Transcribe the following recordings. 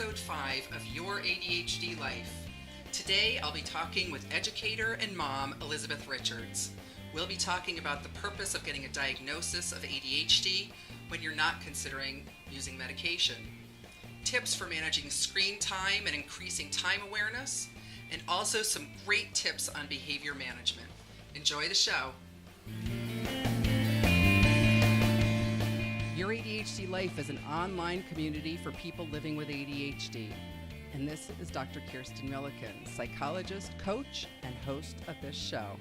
episode 5 of Your ADHD Life. Today I'll be talking with educator and mom Elizabeth Richards. We'll be talking about the purpose of getting a diagnosis of ADHD when you're not considering using medication, tips for managing screen time and increasing time awareness, and also some great tips on behavior management. Enjoy the show. Your ADHD Life is an online community for people living with ADHD. And this is Dr. Kirsten Milliken, psychologist, coach, and host of this show.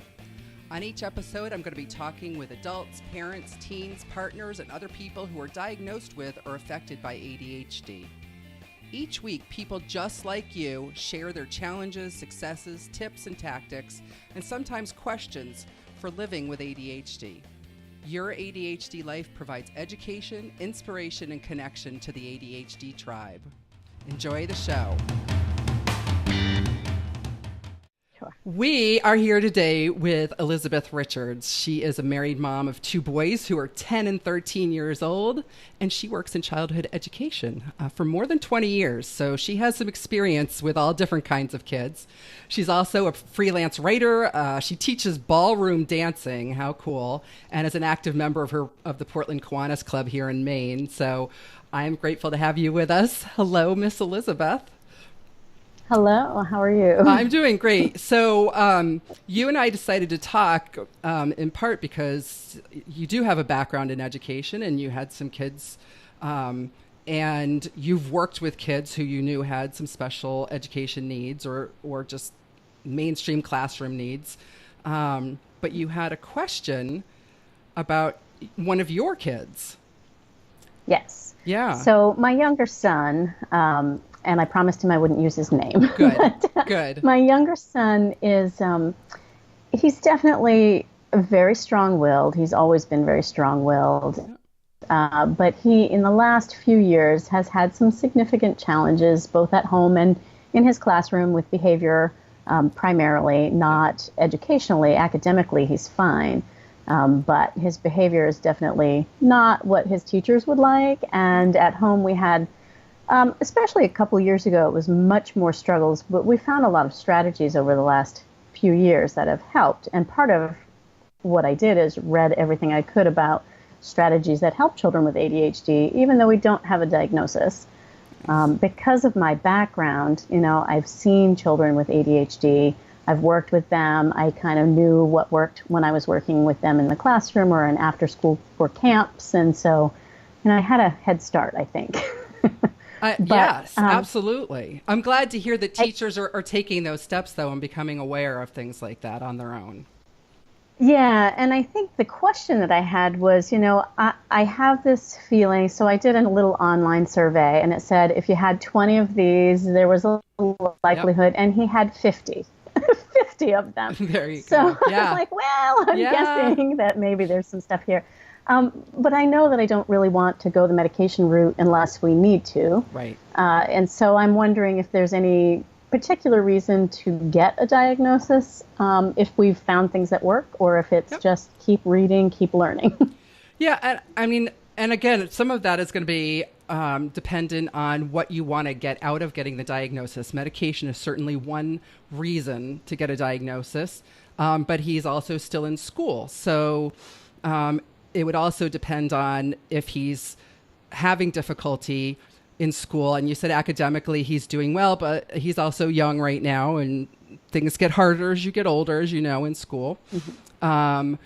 On each episode, I'm going to be talking with adults, parents, teens, partners, and other people who are diagnosed with or affected by ADHD. Each week, people just like you share their challenges, successes, tips, and tactics, and sometimes questions for living with ADHD. Your ADHD Life provides education, inspiration, and connection to the ADHD tribe. Enjoy the show. Sure. We are here today with Elizabeth Richards. She is a married mom of 2 boys who are 10 and 13 years old, and she works in childhood education for more than 20 years. So she has some experience with all different kinds of kids. She's also a freelance writer. She teaches ballroom dancing. How cool. And is an active member of the Portland Kiwanis Club here in Maine. So I'm grateful to have you with us. Hello, Miss Elizabeth. Hello, how are you? I'm doing great. So you and I decided to talk in part because you do have a background in education and you had some kids and you've worked with kids who you knew had some special education needs or just mainstream classroom needs. But you had a question about one of your kids. Yes. Yeah. So my younger son, and I promised him I wouldn't use his name. Good, but, good. My younger son is, he's definitely very strong-willed. He's always been very strong-willed. But he, in the last few years, has had some significant challenges, both at home and in his classroom with behavior, primarily, not educationally. Academically, he's fine. But his behavior is definitely not what his teachers would like. And at home, we had especially a couple of years ago, it was much more struggles, but we found a lot of strategies over the last few years that have helped. And part of what I did is read everything I could about strategies that help children with ADHD, even though we don't have a diagnosis. Because of my background, I've seen children with ADHD. I've worked with them. I kind of knew what worked when I was working with them in the classroom or in after school for camps. And so, I had a head start, I think. Yes, absolutely. I'm glad to hear that teachers are taking those steps, though, and becoming aware of things like that on their own. Yeah, and I think the question that I had was, I have this feeling, so I did a little online survey, and it said if you had 20 of these, there was a likelihood, and he had 50. 50 of them. There you go. So yeah. I was like, well, I'm guessing that maybe there's some stuff here. But I know that I don't really want to go the medication route unless we need to. Right. And so I'm wondering if there's any particular reason to get a diagnosis, if we've found things that work, or if it's just keep reading, keep learning. Yeah, and again, some of that is going to be dependent on what you want to get out of getting the diagnosis. Medication is certainly one reason to get a diagnosis, but he's also still in school. So it would also depend on if he's having difficulty in school. And you said academically he's doing well, but he's also young right now, and things get harder as you get older, as you know, in school. Mm-hmm.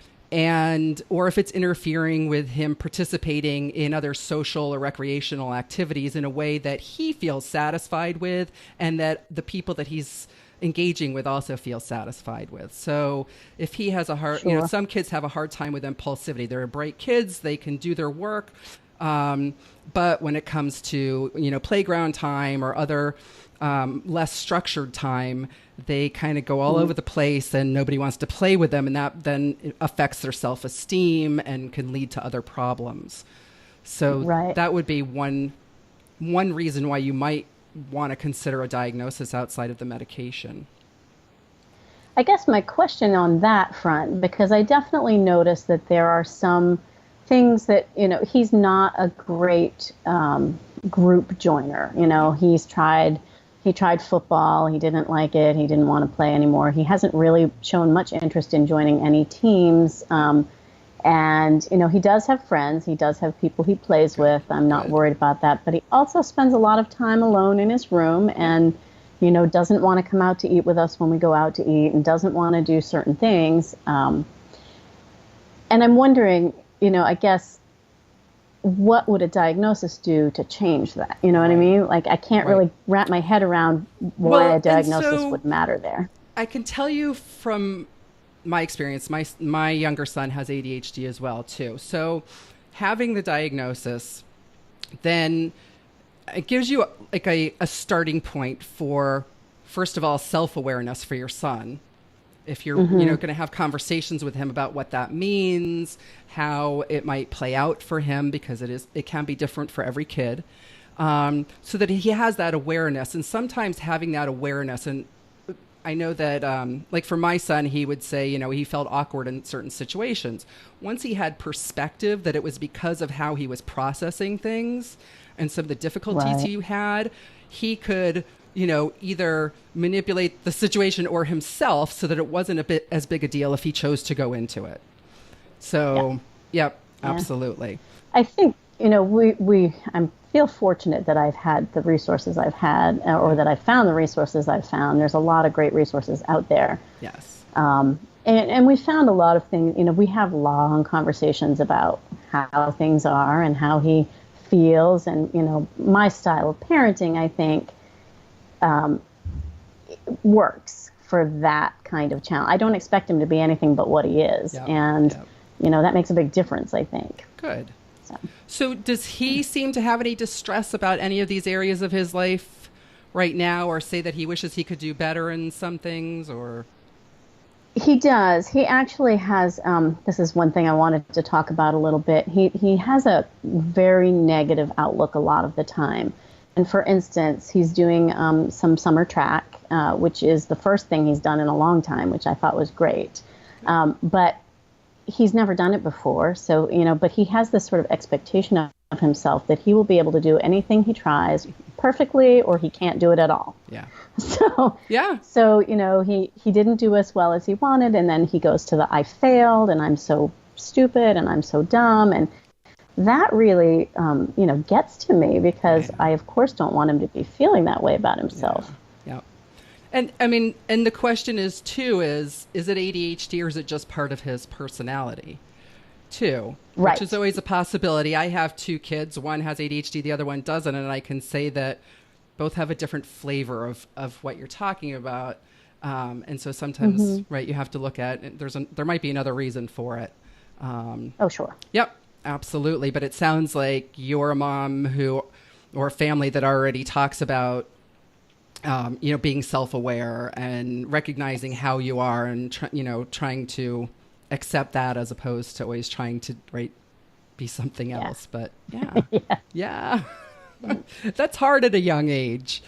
Or if it's interfering with him participating in other social or recreational activities in a way that he feels satisfied with, and that the people that he's engaging with also feel satisfied with. So if he has a hard, Sure. Some kids have a hard time with impulsivity. They're bright kids, they can do their work. But when it comes to, playground time or other less structured time, they kind of go all over the place and nobody wants to play with them. And that then affects their self-esteem and can lead to other problems. So that would be one reason why you might want to consider a diagnosis outside of the medication. I guess my question on that front, because I definitely noticed that there are some things that, he's not a great group joiner. He tried football. He didn't like it. He didn't want to play anymore. He hasn't really shown much interest in joining any teams. And, he does have friends. He does have people he plays with. I'm not worried about that. But he also spends a lot of time alone in his room and, doesn't want to come out to eat with us when we go out to eat and doesn't want to do certain things. And I'm wondering, I guess, what would a diagnosis do to change that? You know what I mean? Like, I can't really wrap my head around why a diagnosis would matter there. I can tell you from my experience, my younger son has ADHD as well, too. So having the diagnosis, then it gives you like a starting point for, first of all, self-awareness for your son. If you're, going to have conversations with him about what that means, how it might play out for him, because it can be different for every kid, so that he has that awareness. And sometimes having that awareness, and I know that, like for my son, he would say, he felt awkward in certain situations. Once he had perspective that it was because of how he was processing things and some of the difficulties he had, he could either manipulate the situation or himself so that it wasn't as big a deal if he chose to go into it. So, absolutely. I think, I feel fortunate that I've had the resources I've had, or that I've found the resources I've found. There's a lot of great resources out there. Yes. And we found a lot of things, we have long conversations about how things are and how he feels. And, my style of parenting, I think, works for that kind of challenge. I don't expect him to be anything but what he is. And, that makes a big difference, I think. Good. So does he seem to have any distress about any of these areas of his life right now, or say that he wishes he could do better in some things, or? He does. He actually has, this is one thing I wanted to talk about a little bit. He has a very negative outlook a lot of the time. And for instance, he's doing some summer track, which is the first thing he's done in a long time, which I thought was great. But he's never done it before. So, but he has this sort of expectation of himself that he will be able to do anything he tries perfectly, or he can't do it at all. Yeah. So, he didn't do as well as he wanted. And then he goes to the I failed and I'm so stupid and I'm so dumb. And that really, gets to me because I, of course, don't want him to be feeling that way about himself. Yeah. And I mean, and the question is, too, is it ADHD or is it just part of his personality, too? Right. Which is always a possibility. I have two kids. One has ADHD, the other one doesn't. And I can say that both have a different flavor of what you're talking about. And so sometimes, you have to look at, there might be another reason for it. Oh, sure. Yep. Absolutely. But it sounds like you're a mom or a family that already talks about, being self-aware and recognizing how you are and, trying to accept that as opposed to always trying to, be something else. But yeah. That's hard at a young age.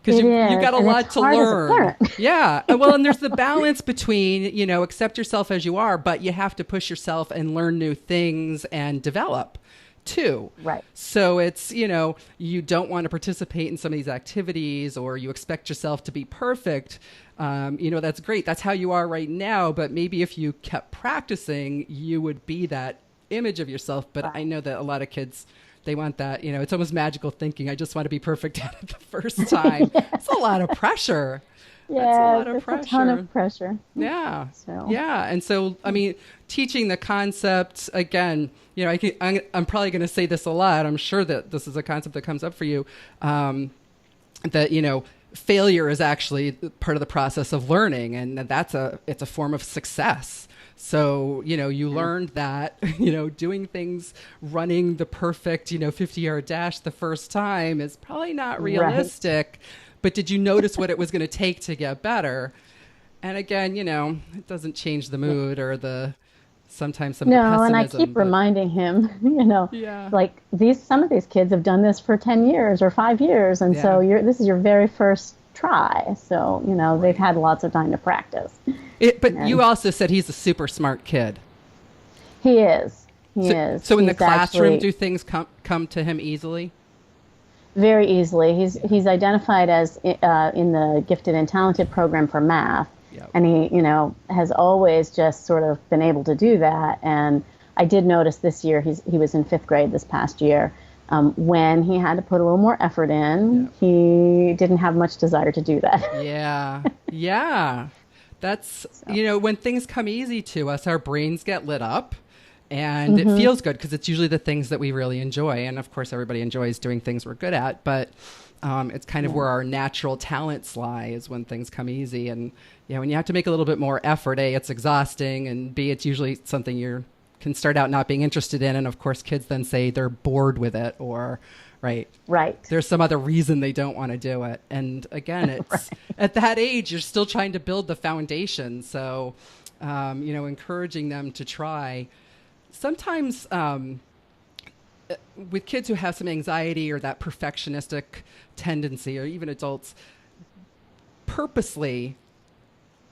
Because you got a lot to learn. Yeah. Well, and there's the balance between, accept yourself as you are, but you have to push yourself and learn new things and develop too. Right. So it's, you don't want to participate in some of these activities or you expect yourself to be perfect. That's great. That's how you are right now. But maybe if you kept practicing, you would be that image of yourself. But I know that a lot of kids, they want that, it's almost magical thinking. I just want to be perfect at it the first time. It's a lot of pressure. Yeah, it's a ton of pressure. Yeah. Yeah. And so, I mean, teaching the concept, again, I'm probably going to say this a lot. I'm sure that this is a concept that comes up for you, that, failure is actually part of the process of learning. And it's a form of success. So, you learned that, doing things, running the perfect, 50-yard dash the first time is probably not realistic. Right. But did you notice what it was going to take to get better? And again, it doesn't change the mood or sometimes some of the pessimism. No, and I keep reminding him, like some of these kids have done this for 10 years or 5 years. And so this is your very first try. So, they've had lots of time to practice. But you also said he's a super smart kid. He is. He is. So in the classroom, do things come to him easily? very easily. He's identified as in the gifted and talented program for math, Yep. and he, has always just sort of been able to do that. And I did notice this year he was in fifth grade this past year. When he had to put a little more effort in, Yep. he didn't have much desire to do that. Yeah. Yeah. That's, when things come easy to us, our brains get lit up and it feels good because it's usually the things that we really enjoy. And of course, everybody enjoys doing things we're good at, but it's kind of where our natural talents lie is when things come easy. And, when you have to make a little bit more effort, A, it's exhausting, and B, it's usually something you can start out not being interested in. And of course, kids then say they're bored with it or, right. There's some other reason they don't want to do it. And again, it's at that age, you're still trying to build the foundation. So, encouraging them to try. Sometimes with kids who have some anxiety or that perfectionistic tendency, or even adults, purposely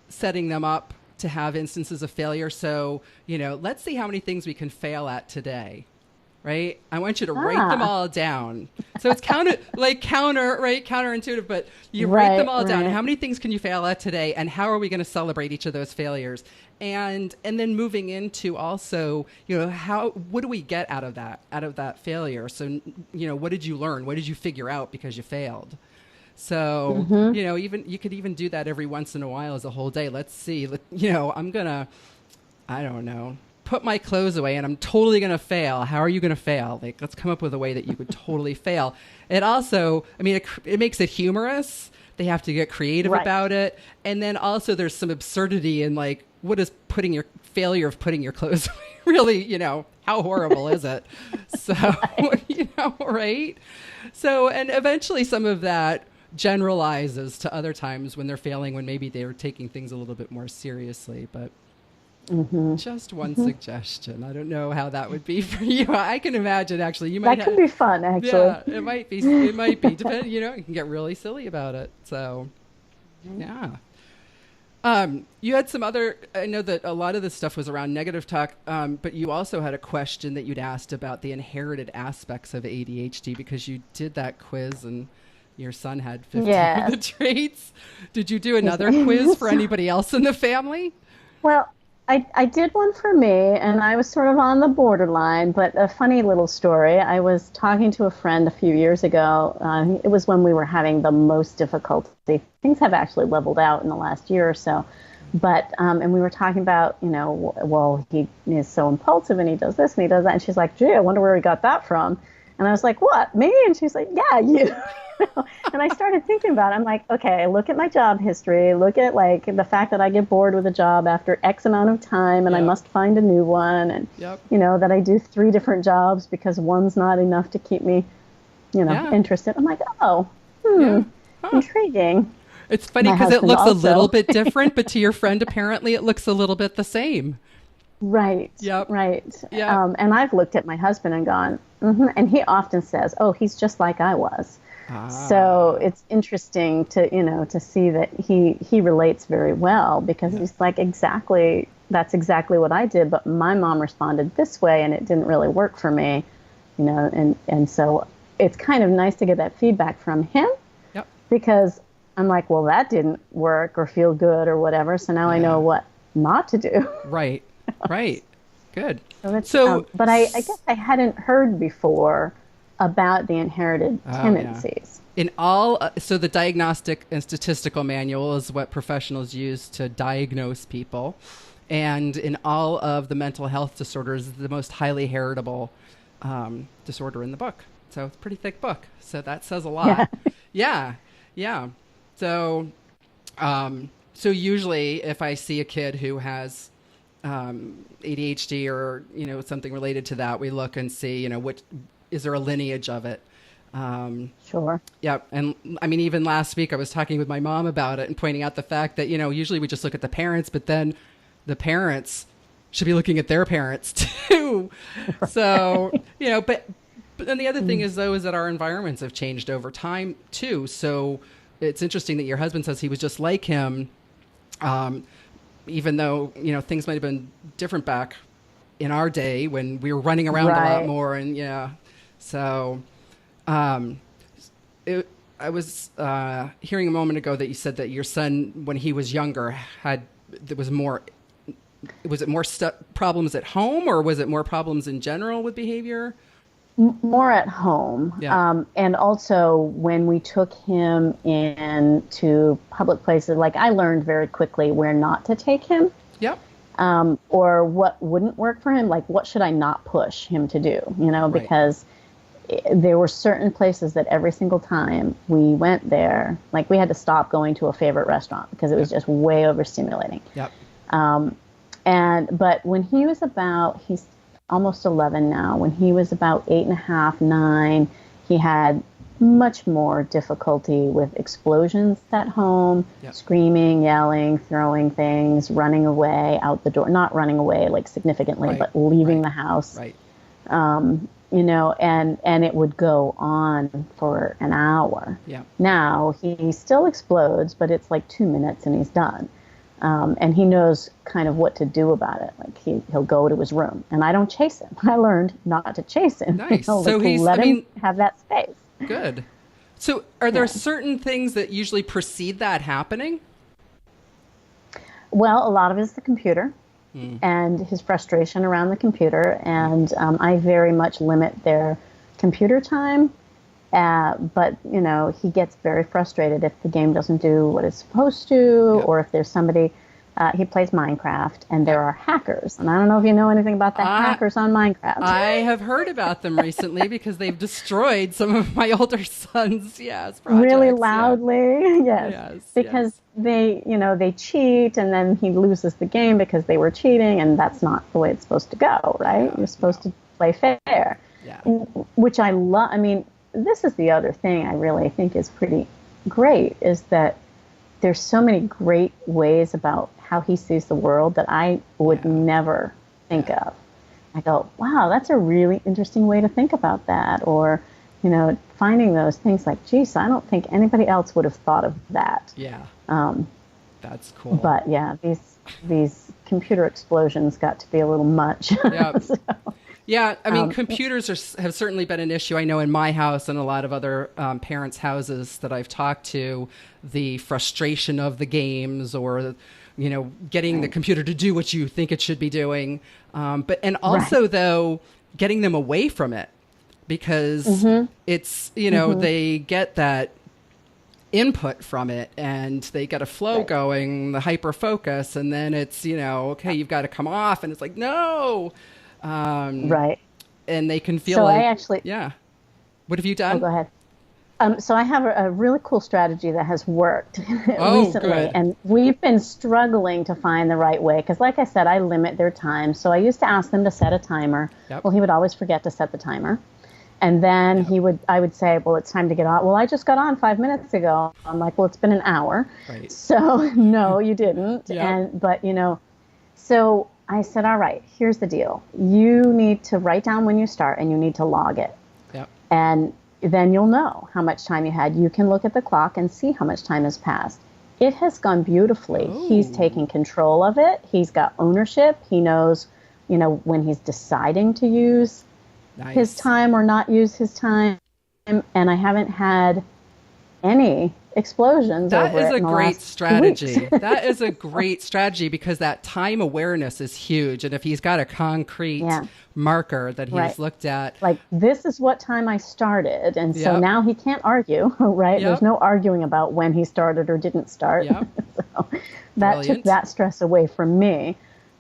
setting them up to have instances of failure. So, let's see how many things we can fail at today. Right? I want you to write them all down. So it's counterintuitive, but you write them all down. How many things can you fail at today? And how are we going to celebrate each of those failures? And then moving into also, what do we get out of that failure? So, what did you learn? What did you figure out because you failed? So, even you could even do that every once in a while as a whole day. Let's see, I'm going to, I don't know, put my clothes away and I'm totally going to fail. How are you going to fail? Let's come up with a way that you could totally fail. It also, it makes it humorous. They have to get creative about it. And then also there's some absurdity in what is failure of putting your clothes away? Really, how horrible is it? So, right? So, and eventually some of that generalizes to other times when they're failing, when maybe they're taking things a little bit more seriously, but just one suggestion. I don't know how that would be for you. I can imagine actually you might. That could be fun, actually. Yeah, it might be. It might be. Depend. You can get really silly about it. So, yeah. You had some other. I know that a lot of this stuff was around negative talk, but you also had a question that you'd asked about the inherited aspects of ADHD because you did that quiz and your son had 15 of the traits. Did you do another quiz for anybody else in the family? Well, I did one for me, and I was sort of on the borderline, but a funny little story. I was talking to a friend a few years ago. It was when we were having the most difficulty. Things have actually leveled out in the last year or so. But, and we were talking about, well, he is so impulsive and he does this and he does that. And she's like, gee, I wonder where he got that from. And I was like, what, me? And she's like, yeah, you. And I started thinking about it. I'm like, okay, look at my job history. Look at the fact that I get bored with a job after X amount of time and I must find a new one. And, that I do 3 different jobs because one's not enough to keep me, interested. I'm like, intriguing. It's funny because it looks a little bit different, but to your friend, apparently it looks a little bit the same. Right. Yep. Right. Yep. And I've looked at my husband and gone, and he often says, oh, he's just like I was. So it's interesting to see that he relates very well because he's like, that's exactly what I did. But my mom responded this way and it didn't really work for me, and so it's kind of nice to get that feedback from him because I'm like, well, that didn't work or feel good or whatever. So now I know what not to do. Right. Right. Good. But I guess I hadn't heard before about the inherited tendencies. So the Diagnostic and Statistical manual is what professionals use to diagnose people. And in all of the mental health disorders, the most highly heritable disorder in the book. So it's a pretty thick book. So that says a lot. Yeah. So usually if I see a kid who has ADHD or, something related to that, we look and see, is there a lineage of it? Sure. Yeah. And even last week I was talking with my mom about it and pointing out the fact that, usually we just look at the parents, but then the parents should be looking at their parents too. So, but then the other thing is that our environments have changed over time too. So it's interesting that your husband says he was just like him. Even though, things might have been different back in our day when we were running around a lot more and so I was hearing a moment ago that you said that your son, when he was younger, there was more. Was it more problems at home, or was it more problems in general with behavior? More at home. Yeah. And also when we took him into public places, like I learned very quickly where not to take him, Yep. or what wouldn't work for him. Like what should I not push him to do, Right. because there were certain places that every single time we went there, like we had to stop going to a favorite restaurant because it was just way overstimulating. Yep. But when he was he's almost 11 now. When he was about 8.5, 9, he had much more difficulty with explosions at home, Yep. screaming, yelling, throwing things, running away out the door, not running away like significantly, Right. but leaving Right. the house. Right. And it would go on for an hour. Yeah. Now he still explodes, but it's like 2 minutes and he's done. And he knows kind of what to do about it. Like he'll go to his room, and I don't chase him. I learned not to chase him. Nice. So let him have that space. Good. So are there certain things that usually precede that happening? Well, a lot of it is the computer and his frustration around the computer. And I very much limit their computer time. But, he gets very frustrated if the game doesn't do what it's supposed to, Yep. or if there's somebody, he plays Minecraft, and there are hackers. And I don't know if you know anything about the hackers on Minecraft. I have heard about them recently because they've destroyed some of my older son's, projects. Really Yeah. loudly, yes. Yes, Because they cheat, and then he loses the game because they were cheating, and that's not the way it's supposed to go, right? Yeah, You're supposed to play fair, Yeah. which I love. I mean, this is the other thing I really think is pretty great, is that there's so many great ways about how he sees the world that I would never think of. I go, wow, that's a really interesting way to think about that. Or, finding those things like, geez, I don't think anybody else would have thought of that. Yeah. That's cool. But yeah, these computer explosions got to be a little much. Yeah. So, Yeah, I mean, computers have certainly been an issue. I know in my house and a lot of other parents' houses that I've talked to, the frustration of the games, or getting the computer to do what you think it should be doing, and also though getting them away from it, because it's they get that input from it and they get a flow going, the hyper focus, and then it's okay, you've got to come off, and it's like no. right. And they can feel So like, I actually, What have you done? Oh, go ahead. So I have a really cool strategy that has worked Oh, recently, good. and we've been struggling to find the right way because, like I said, I limit their time. So I used to ask them to set a timer. Yep. Well, he would always forget to set the timer, and then I would say, "Well, it's time to get on." Well, I just got on 5 minutes ago. I'm like, "Well, it's been an hour." Right. So no, you didn't. Yep. But so I said, "All right, here's the deal. You need to write down when you start, and you need to log it." Yep. And then you'll know how much time you had. You can look at the clock and see how much time has passed. It has gone beautifully. Ooh. He's taking control of it. He's got ownership. He knows, when he's deciding to use his time or not use his time. And I haven't had any explosions That over is it a in the great last strategy. That is a great strategy, because that time awareness is huge. And if he's got a concrete marker that he's looked at, like, this is what time I started. And so Yep. now he can't argue, right? Yep. There's no arguing about when he started or didn't start. Yep. So that took Brilliant. that stress away from me.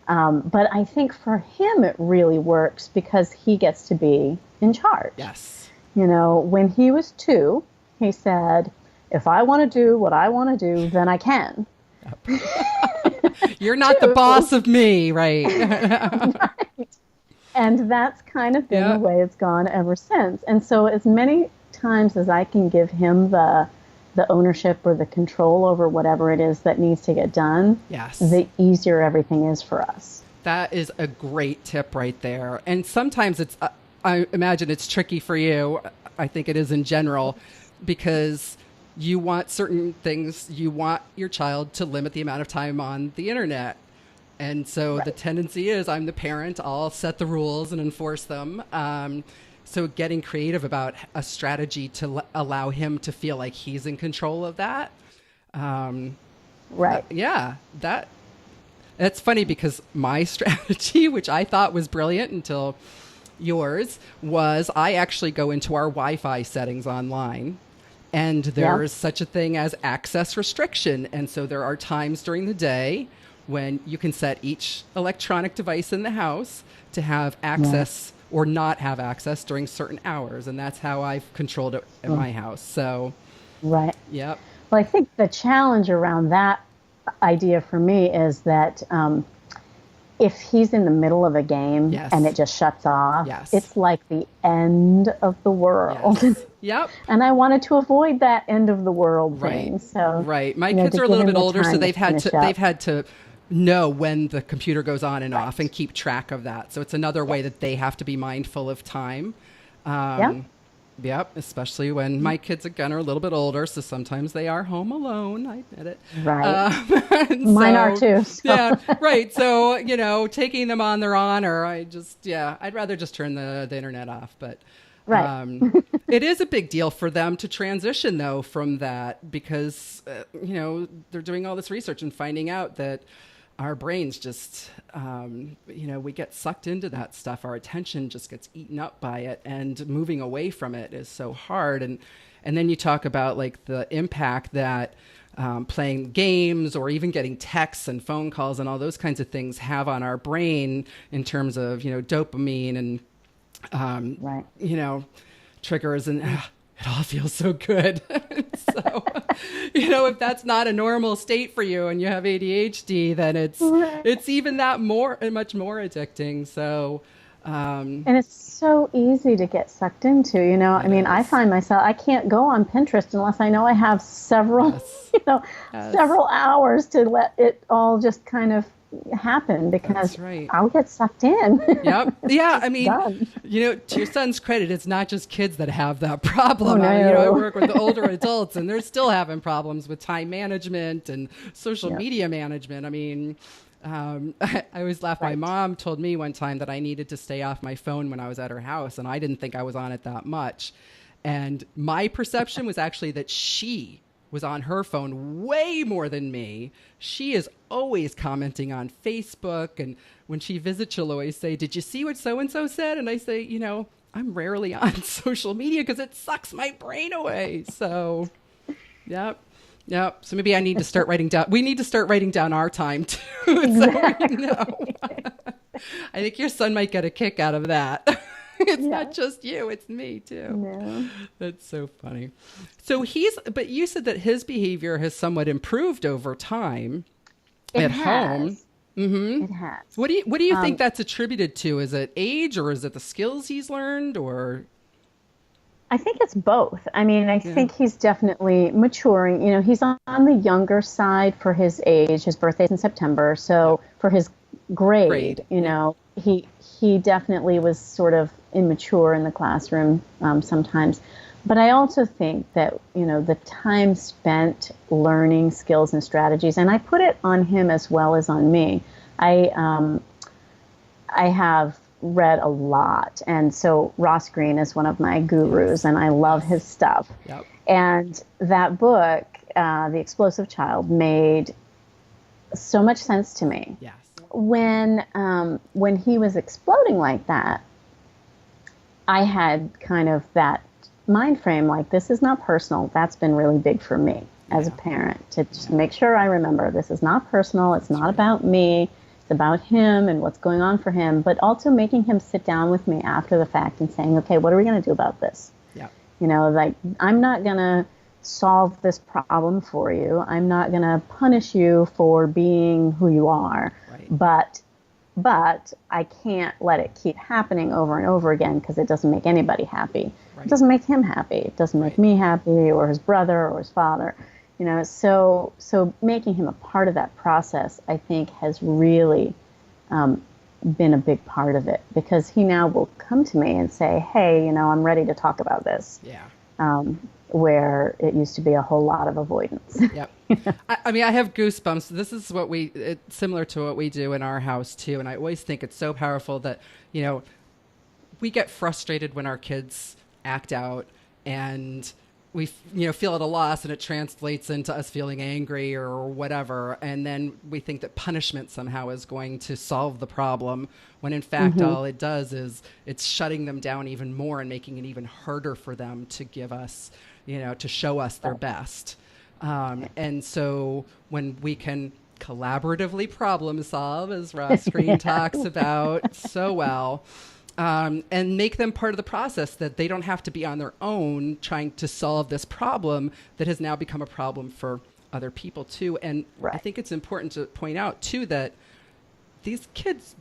But I think for him, it really works because he gets to be in charge. Yes. When he was 2, he said, if I want to do what I want to do, then I can. You're not the boss of me, right? Right. And that's kind of been the way it's gone ever since. And so as many times as I can give him the ownership or the control over whatever it is that needs to get done, Yes. the easier everything is for us. That is a great tip right there. And sometimes I imagine it's tricky for you. I think it is in general, because you want certain things. You want your child to limit the amount of time on the internet. And so the tendency is, I'm the parent, I'll set the rules and enforce them. So getting creative about a strategy to allow him to feel like he's in control of that. Right. That's funny because my strategy, which I thought was brilliant until yours, was I actually go into our Wi-Fi settings online, and there's such a thing as access restriction. And so there are times during the day when you can set each electronic device in the house to have access or not have access during certain hours. And that's how I've controlled it in my house. So, right. Yep. Well, I think the challenge around that idea for me is that if he's in the middle of a game and it just shuts off, it's like the end of the world. Yes. Yep. And I wanted to avoid that end of the world thing. So my kids are a little bit older, so they've had to know when the computer goes on and off and keep track of that. So it's another way that they have to be mindful of time. Yep, especially when my kids again are a little bit older, so sometimes they are home alone. I admit it. Right. Mine are too. So. Yeah, right. So, you know, taking them on their honor, I'd rather just turn the internet off. But it is a big deal for them to transition, though, from that because, you know, they're doing all this research and finding out that our brains just, you know, we get sucked into that stuff. Our attention just gets eaten up by it, and moving away from it is so hard. And then you talk about like the impact that playing games or even getting texts and phone calls and all those kinds of things have on our brain in terms of, you know, dopamine and, you know, triggers, and it all feels so good. So, you know, if that's not a normal state for you and you have ADHD, then it's even that much more addicting. So, and it's so easy to get sucked into, you know, I mean, I find myself, I can't go on Pinterest unless I know I have several, several hours to let it all just kind of happen, because I'll get sucked in. Yep. Yeah. I mean, you know, to your son's credit, it's not just kids that have that problem. Oh, no. You know, I work with older adults and they're still having problems with time management and social media management. I mean, I always laugh. My mom told me one time that I needed to stay off my phone when I was at her house, and I didn't think I was on it that much. And my perception was actually that she was on her phone way more than me. She is always commenting on Facebook, and when she visits, she'll always say, "Did you see what so-and-so said?" And I say, you know, I'm rarely on social media because it sucks my brain away. So, yep. So maybe I need to start writing down. We need to start writing down our time too, so we know. I think your son might get a kick out of that. It's not just you, it's me too. No. That's so funny. So but you said that his behavior has somewhat improved over time at home. Mm-hmm. It has. What do you think that's attributed to? Is it age, or is it the skills he's learned, or? I think it's both. I mean, I think he's definitely maturing. You know, he's on the younger side for his age. His birthday's in September, so for his grade, you know, he definitely was sort of immature in the classroom sometimes. But I also think that, you know, the time spent learning skills and strategies, and I put it on him as well as on me. I have read a lot, and so Ross Greene is one of my gurus, and I love his stuff. Yep. And that book, The Explosive Child, made so much sense to me. Yes. When he was exploding like that, I had kind of that mind frame, like, this is not personal. That's been really big for me as a parent, to just make sure I remember this is not personal. It's not about me. It's about him and what's going on for him, but also making him sit down with me after the fact and saying, okay, what are we going to do about this? Yeah. You know, like, I'm not going to solve this problem for you. I'm not going to punish you for being who you are, but I can't let it keep happening over and over again, because it doesn't make anybody happy. It doesn't make him happy. It doesn't make me happy, or his brother, or his father. You know, so making him a part of that process, I think, has really been a big part of it, because he now will come to me and say, hey, you know, I'm ready to talk about this. Yeah. Where it used to be a whole lot of avoidance. Yep. I mean, I have goosebumps. This is it's similar to what we do in our house too. And I always think it's so powerful that, you know, we get frustrated when our kids act out, and we feel at a loss, and it translates into us feeling angry or whatever, and then we think that punishment somehow is going to solve the problem, when in fact all it does is it's shutting them down even more and making it even harder for them to give us, to show us their best. And so when we can collaboratively problem solve, as Ross Green talks about so well, and make them part of the process, that they don't have to be on their own trying to solve this problem that has now become a problem for other people too. And I think it's important to point out too that these kids,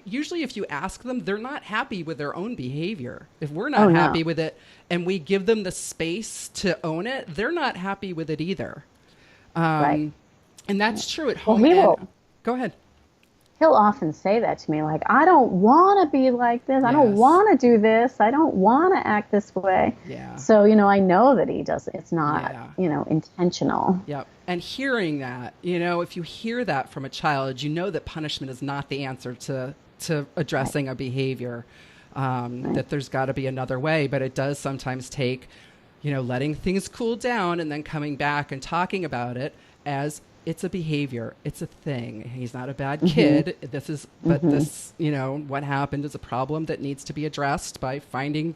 usually if you ask them, they're not happy with their own behavior. If we're not happy with it and we give them the space to own it, they're not happy with it either. And that's true at home. Go ahead. He'll often say that to me, like, I don't want to be like this. I don't want to do this. I don't want to act this way. Yeah. So, I know that he does. It's not, intentional. Yep. And hearing that, if you hear that from a child, that punishment is not the answer to addressing a behavior, that there's got to be another way. But it does sometimes take, letting things cool down and then coming back and talking about it as it's a behavior. It's a thing. He's not a bad kid. This is, but this, what happened is a problem that needs to be addressed by finding,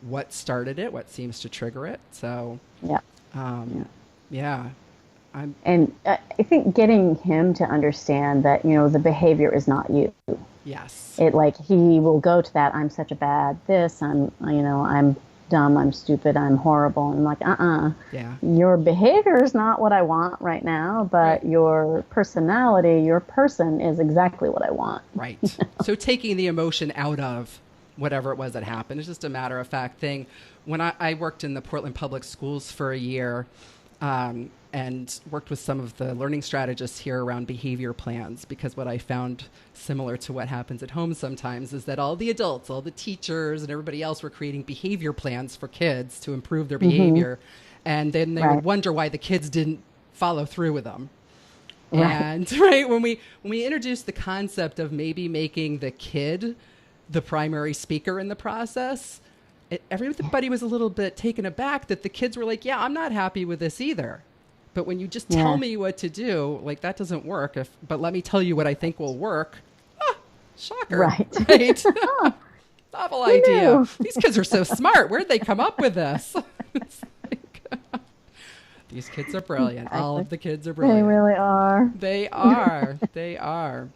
what started it, what seems to trigger it. So, And I think getting him to understand that, the behavior is not you. Yes. He will go to that, I'm such a bad this, I'm dumb, I'm stupid, I'm horrible. And I'm like, yeah. Your behavior is not what I want right now, but your personality, your person is exactly what I want. Right. So taking the emotion out of whatever it was that happened is just a matter of fact thing. When I worked in the Portland Public Schools for a year, and worked with some of the learning strategists here around behavior plans, because what I found, similar to what happens at home sometimes, is that all the adults, all the teachers and everybody else were creating behavior plans for kids to improve their behavior. And then they would wonder why the kids didn't follow through with them. And when we introduced the concept of maybe making the kid the primary speaker in the process, everybody was a little bit taken aback that the kids were like, yeah, I'm not happy with this either. But when you just tell me what to do, that doesn't work. But let me tell you what I think will work. Shocker. Right. Novel idea. These kids are so smart. Where'd they come up with this? These kids are brilliant. All of the kids are brilliant. They really are. They are. They are.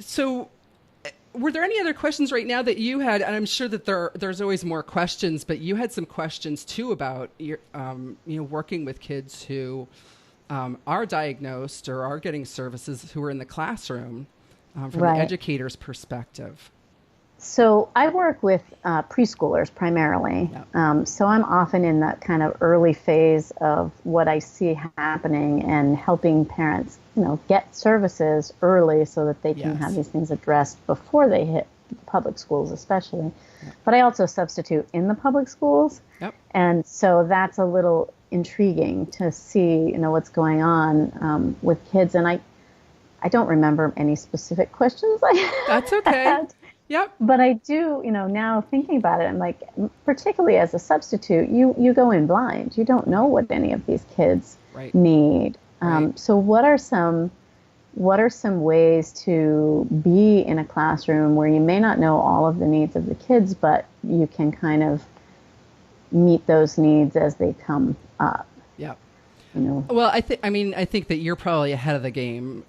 So were there any other questions right now that you had? And I'm sure that there's always more questions, but you had some questions too about your, working with kids who are diagnosed or are getting services, who are in the classroom from the educator's perspective. So I work with preschoolers primarily. So I'm often in that kind of early phase of what I see happening and helping parents, get services early so that they can have these things addressed before they hit public schools especially. But I also substitute in the public schools. And so that's a little intriguing to see, what's going on with kids. And I don't remember any specific questions That's okay. had. Yep. But I do, now thinking about it, I'm like, particularly as a substitute, you go in blind. You don't know what any of these kids need. So what are some ways to be in a classroom where you may not know all of the needs of the kids, but you can kind of meet those needs as they come up? Yeah. Well, I think that you're probably ahead of the game.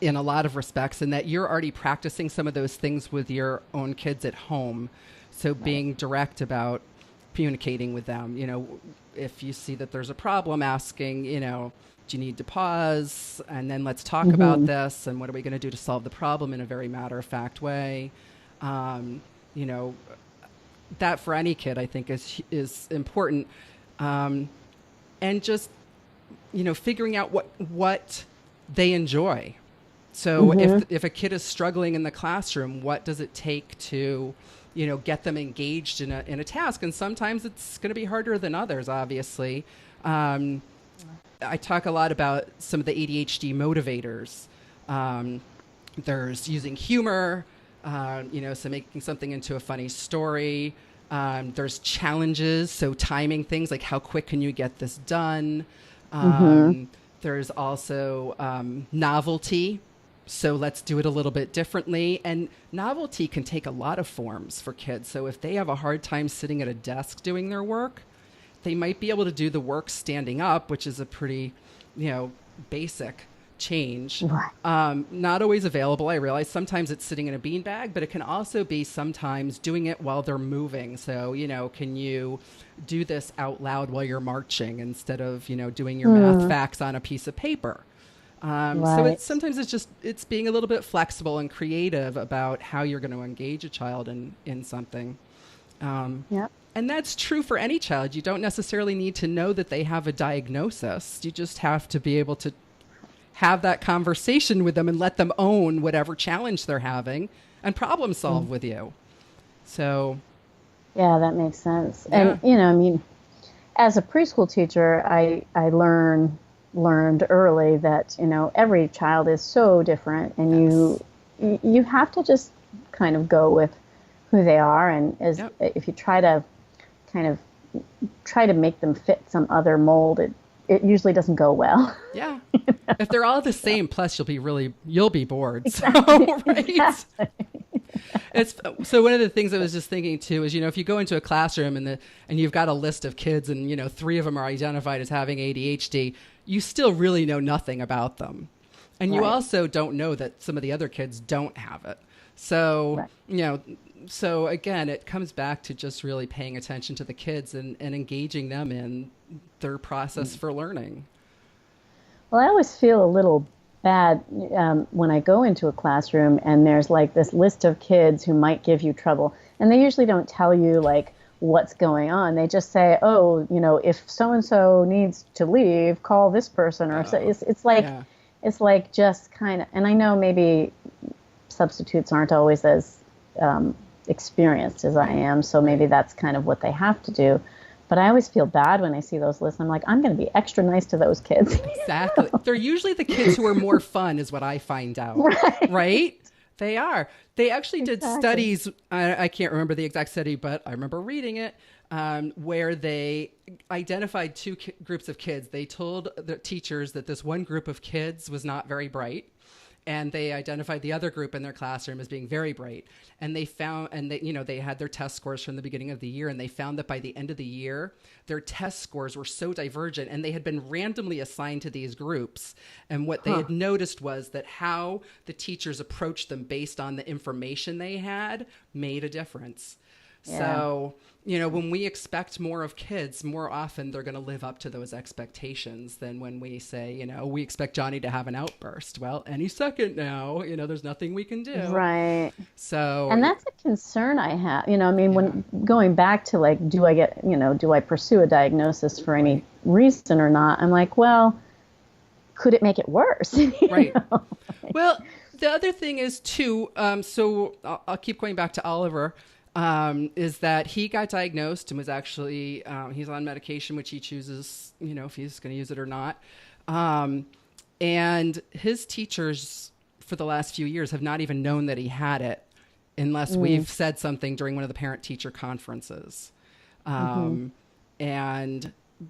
In a lot of respects, and that you're already practicing some of those things with your own kids at home. So being direct about communicating with them, if you see that there's a problem, asking, do you need to pause? And then let's talk about this. And what are we going to do to solve the problem in a very matter-of-fact way? That for any kid, I think is important. And just, figuring out what they enjoy. So if a kid is struggling in the classroom, what does it take to, get them engaged in a task? And sometimes it's going to be harder than others, obviously. I talk a lot about some of the ADHD motivators. There's using humor, so making something into a funny story. There's challenges, so timing things like how quick can you get this done. Mm-hmm. There's also novelty. So let's do it a little bit differently. And novelty can take a lot of forms for kids. So if they have a hard time sitting at a desk doing their work, they might be able to do the work standing up, which is a pretty, basic change. Right. Not always available. I realize sometimes it's sitting in a beanbag, but it can also be sometimes doing it while they're moving. So, can you do this out loud while you're marching instead of, doing your math facts on a piece of paper? So sometimes it's being a little bit flexible and creative about how you're going to engage a child in something. Yep. And that's true for any child. You don't necessarily need to know that they have a diagnosis. You just have to be able to have that conversation with them and let them own whatever challenge they're having and problem solve with you. So, yeah, that makes sense. Yeah. And, as a preschool teacher, I learned early that, every child is so different, and Yes. you have to just kind of go with who they are. And Yep. if you try to make them fit some other mold, it usually doesn't go well. Yeah. If they're all the same, plus you'll be bored. Exactly. So, right. Exactly. So one of the things I was just thinking too is, if you go into a classroom and you've got a list of kids and, 3 of them are identified as having ADHD, you still really know nothing about them. And you Right. also don't know that some of the other kids don't have it. So, Right. So again, it comes back to just really paying attention to the kids and engaging them in their process for learning. Well, I always feel a little bad when I go into a classroom and there's like this list of kids who might give you trouble. And they usually don't tell you like what's going on. They just say, oh, if so-and-so needs to leave, call this person. Or so it's like, Yeah. it's like just kind of, and I know maybe substitutes aren't always as experienced as I am. So maybe that's kind of what they have to do. But I always feel bad when I see those lists. I'm like, I'm going to be extra nice to those kids. Exactly. They're usually the kids who are more fun is what I find out. Right? They are. They actually did studies. I can't remember the exact study, but I remember reading it, where they identified 2 groups of kids. They told the teachers that this one group of kids was not very bright. And they identified the other group in their classroom as being very bright. And they found, and they had their test scores from the beginning of the year. And they found that by the end of the year, their test scores were so divergent, and they had been randomly assigned to these groups. And what they had noticed was that how the teachers approached them based on the information they had made a difference. Yeah. So, when we expect more of kids, more often they're going to live up to those expectations than when we say, we expect Johnny to have an outburst. Well, any second now, there's nothing we can do. Right. So, And that's a concern I have. When going back to like, do I pursue a diagnosis for any reason or not? I'm like, well, could it make it worse? Right. Well, the other thing is too, so I'll keep going back to Oliver. Is that he got diagnosed and was actually, he's on medication, which he chooses, if he's going to use it or not. And his teachers for the last few years have not even known that he had it unless we've said something during one of the parent-teacher conferences. And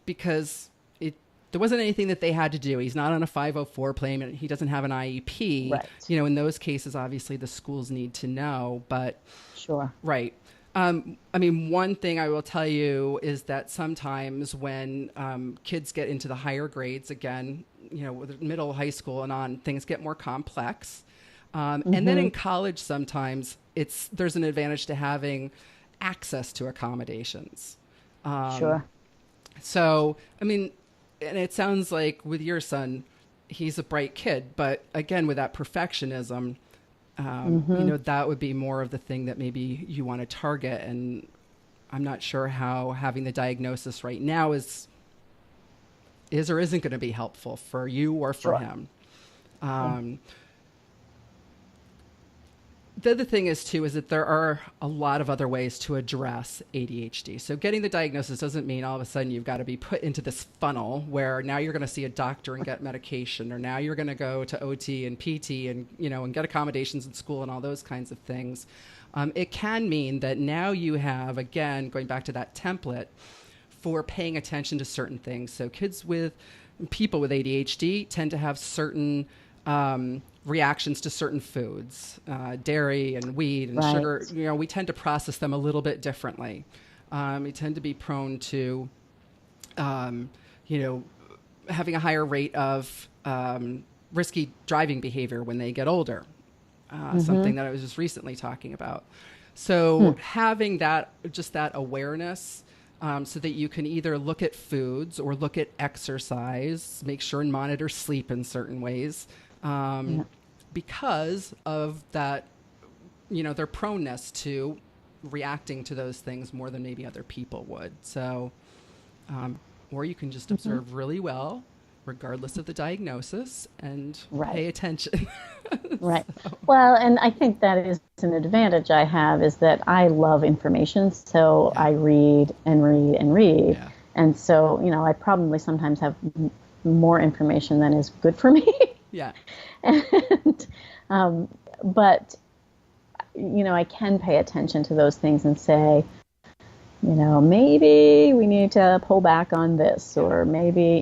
because there wasn't anything that they had to do. He's not on a 504 plan. He doesn't have an IEP. Right. In those cases, obviously the schools need to know, but Sure. right. One thing I will tell you is that sometimes when kids get into the higher grades, again, with middle, high school and on, things get more complex. And then in college, sometimes there's an advantage to having access to accommodations. Sure. So, and it sounds like with your son, he's a bright kid, but again, with that perfectionism, that would be more of the thing that maybe you want to target. And I'm not sure how having the diagnosis right now is or isn't going to be helpful for you or for him. the other thing is too, is that there are a lot of other ways to address ADHD. So getting the diagnosis doesn't mean all of a sudden you've got to be put into this funnel where now you're going to see a doctor and get medication, or now you're going to go to OT and PT and, and get accommodations in school and all those kinds of things. It can mean that now you have, again, going back to that template for paying attention to certain things. So people with ADHD tend to have certain reactions to certain foods, dairy and wheat and sugar. We tend to process them a little bit differently. We tend to be prone to, having a higher rate of risky driving behavior when they get older. Something that I was just recently talking about. So having that awareness, so that you can either look at foods or look at exercise, make sure and monitor sleep in certain ways, because of that, their proneness to reacting to those things more than maybe other people would. So, or you can just observe really well, regardless of the diagnosis, and pay attention. Right. So. Well, and I think that is an advantage I have, is that I love information. So I read and read and read. Yeah. And so, I probably sometimes have more information than is good for me. Yeah. And, but, I can pay attention to those things and say, maybe we need to pull back on this, or maybe,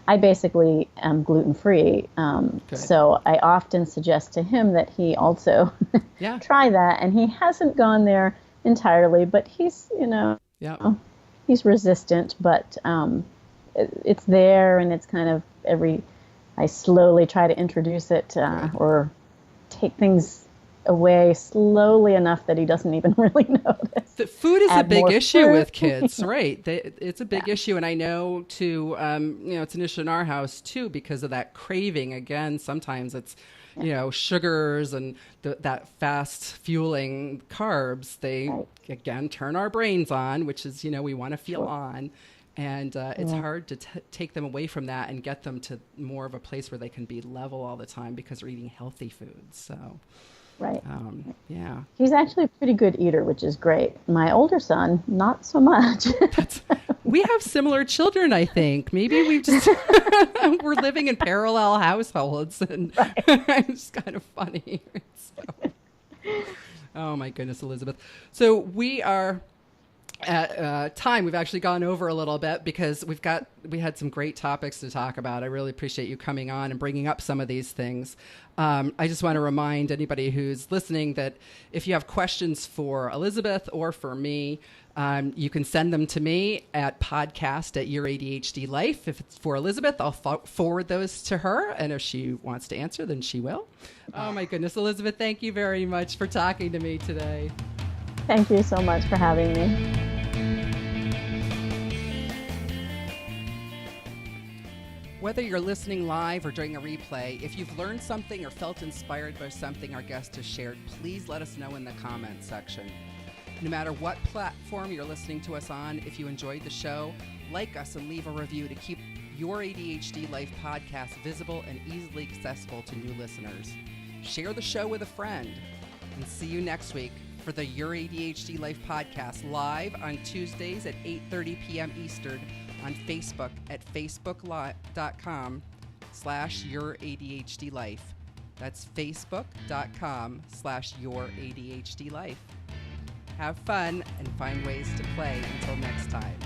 I basically am gluten-free. So I often suggest to him that he also try that. And he hasn't gone there entirely, but he's, he's resistant, but it's there, and it's kind of I slowly try to introduce it or take things away slowly enough that he doesn't even really notice. The food is a big issue with kids, right? It's a big issue. And I know too, it's an issue in our house too, because of that craving. Again, sometimes it's, sugars and that fast fueling carbs. They, again, turn our brains on, which is, we want to feel on. And it's hard to take them away from that and get them to more of a place where they can be level all the time because they're eating healthy foods. So. Right. Yeah. He's actually a pretty good eater, which is great. My older son, not so much. We have similar children, I think. Maybe we're living in parallel households, and it's kind of funny. So. Oh my goodness, Elizabeth. So we are at time. We've actually gone over a little bit because we had some great topics to talk about. I really appreciate you coming on and bringing up some of these things. I just want to remind anybody who's listening that if you have questions for Elizabeth or for me, you can send them to me at podcast@YourADHDLife. If it's for Elizabeth, I'll forward those to her. And if she wants to answer, then she will. Oh my goodness, Elizabeth, thank you very much for talking to me today. Thank you so much for having me. Whether you're listening live or during a replay, if you've learned something or felt inspired by something our guest has shared, please let us know in the comments section. No matter what platform you're listening to us on, if you enjoyed the show, like us and leave a review to keep Your ADHD Life podcast visible and easily accessible to new listeners. Share the show with a friend, and see you next week for the Your ADHD Life podcast, live on Tuesdays at 8:30 p.m. Eastern on Facebook at facebook.com/YourADHDLife. That's facebook.com/YourADHDLife. Have fun and find ways to play. Until next time.